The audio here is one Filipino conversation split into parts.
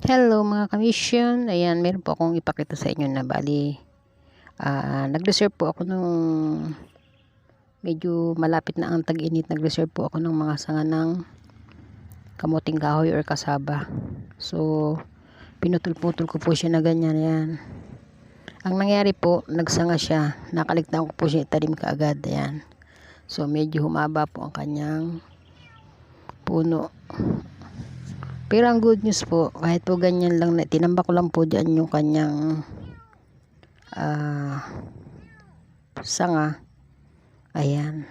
Hello mga kamisyon, ayan meron po akong ipakita sa inyo na bali nag-reserve po ako nung medyo malapit na ang tag-init. Nag-reserve po ako ng mga sanga ng kamuting kahoy or kasaba. So pinutol-putol ko po siya na ganyan. Ayan. Ang nangyari po, nagsanga siya, nakaligtaan ko po siya itanim kaagad. Ayan. So medyo humaba po ang kanyang puno. Pero ang good news po, kahit po ganyan lang, tinambak ko lang po dyan yung kanyang sanga. Ayan,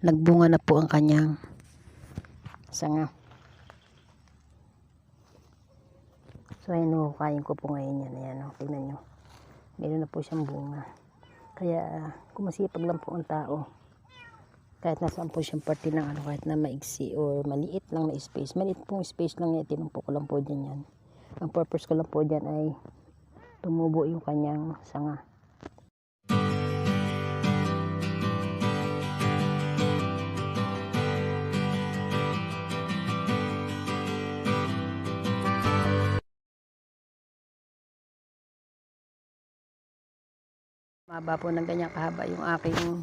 nagbunga na po ang kanyang sanga. So ayan, hukayin ko po ngayon yan. Ayan, tingnan nyo, meron na po siyang bunga. Kaya kung masipag lang po ang tao, kahit nasaan po siyang parte ng kahit na maigsi or maliit lang na space, maliit pong space lang yan, tinumpo ko lang po dyan yan. Ang purpose ko lang po dyan ay tumubo yung kanyang sanga. Maba po ng ganyan kahaba yung aking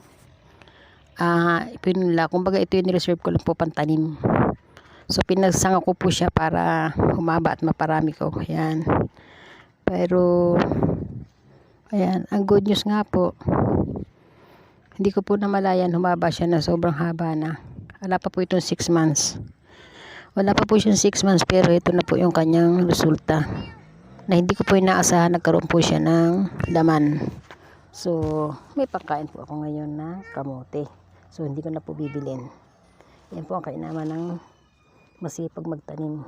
pinula. Kumbaga ito yung reserve ko lang po pantanim. So pinagsanga ko po siya para humaba at maparami ko. Ayan. Pero ayan, ang good news nga po, hindi ko po namalayan, humaba siya na sobrang haba na. Wala pa po itong 6 months. Wala pa po siyang 6 months pero ito na po yung kanyang resulta. Na hindi ko po inaasahan, nagkaroon po siya ng laman. So, may pagkain po ako ngayon na kamote. So, hindi ko na po bibilin. Yan po ang kainaman ng masipag magtanim.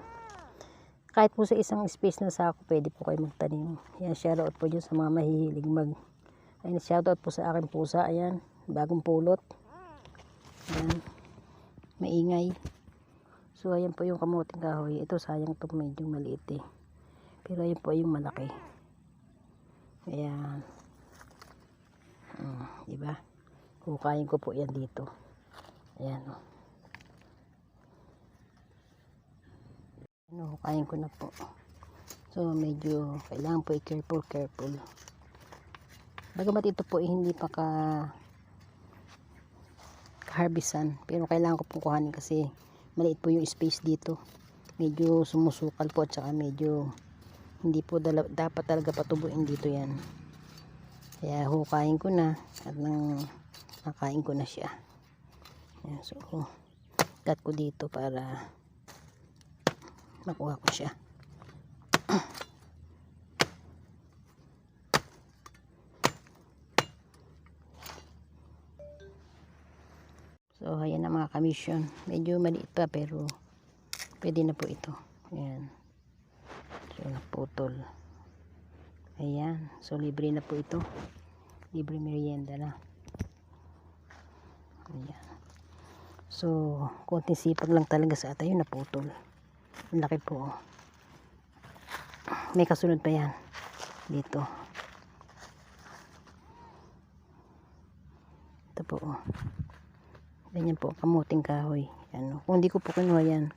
Kahit po sa isang space na sako, pwede po kayo magtanim. Yan, shoutout po dyan sa mga mahihilig Ayan, shoutout po sa aking pusa. Ayan, bagong pulot. Ayan, maingay. So, ayan po yung kamuting kahoy. Ito, sayang to, medyo maliit eh. Pero ayan po yung malaki. Ayan. Diba? Hukayin ko po yan dito. Ayan o. Hukayin ko na po. So medyo kailangan po careful. Bagamat ito po hindi pa harvestan, pero kailangan ko po kuhanin kasi maliit po yung space dito. Medyo sumusukal po at saka medyo hindi po dapat talaga patubuin dito yan. Kaya hukayin ko na at nakain ko na siya. Ayan, so cut ko dito para makuha ko siya. So ayan na mga kamisyon, medyo maliit pa pero pwede na po ito. Ayan, so naputol. Ayan, so libre na po ito, libre merienda na. Ayan, so konting sipag lang talaga sa atayo, naputol. Ang laki po. May kasunod pa yan dito. Ito po. Ganyan po kamuting kahoy. Yan. Kung hindi ko po kinuha yan,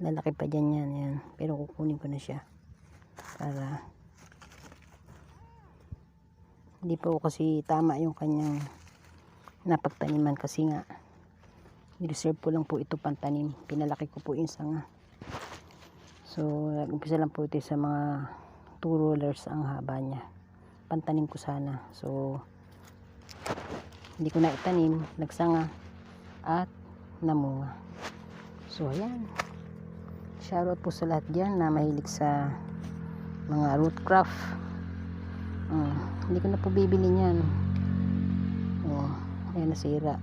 lalaki pa dyan yan. Yan. Pero kukunin ko na siya para hindi po kasi tama yung kanyang napagtaniman kasi nga i-reserve ko lang po ito pantanim. Pinalaki ko po yung sanga. So umpisa lang po ito sa mga 2 rollers ang haba niya. Pantanim ko sana. So hindi ko na itanim, nagsanga at namunga. So ayan, shoutout po sa lahat dyan na mahilig sa mga root craft. Hindi ko na po bibili niyan. Ayan, nasira.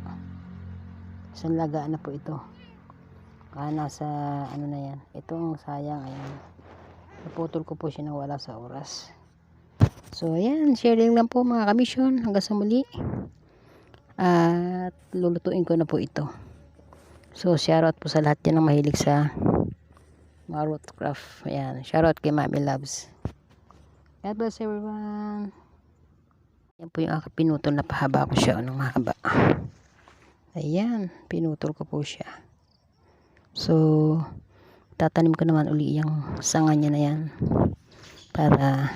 Isang lagaan na po ito. Nasa ano na yan, itong sayang. Ayan, naputol ko po siya nang wala sa oras. So ayan, sharing lang po mga kamisyon. Hanggang sa muli. At lulutuin ko na po ito. So shoutout po sa lahat yan ng mahilig sa mga root craft. Ayan, shoutout kay Mami Loves. God bless everyone. Yan po yung aking pinutol na pahaba ko siya ng mahaba. Ayan, pinutol ko po siya. So itatanim ko naman uli yung sanga niya na yan para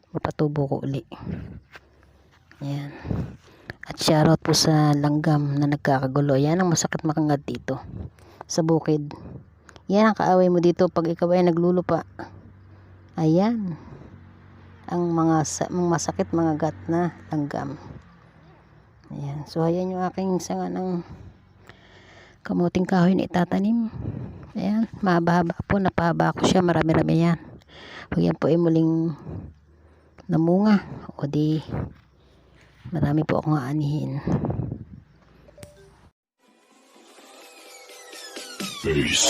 mapatubo ko uli. Ayan. At shoutout po sa langgam na nagkakagulo. Yan ang masakit makangat dito sa bukid. Yan ang kaaway mo dito pag ikaw ay naglulupa. Ayan ang mga masakit mga gat na langgam. Ayan. So ayan yung aking sanga ng kamuting kahoy na itatanim. Ayan, mahaba-haba po, napahaba ko siya, marami-rami yan. Pag yan po ay muling namunga, o di marami po akong aanihin. Peace.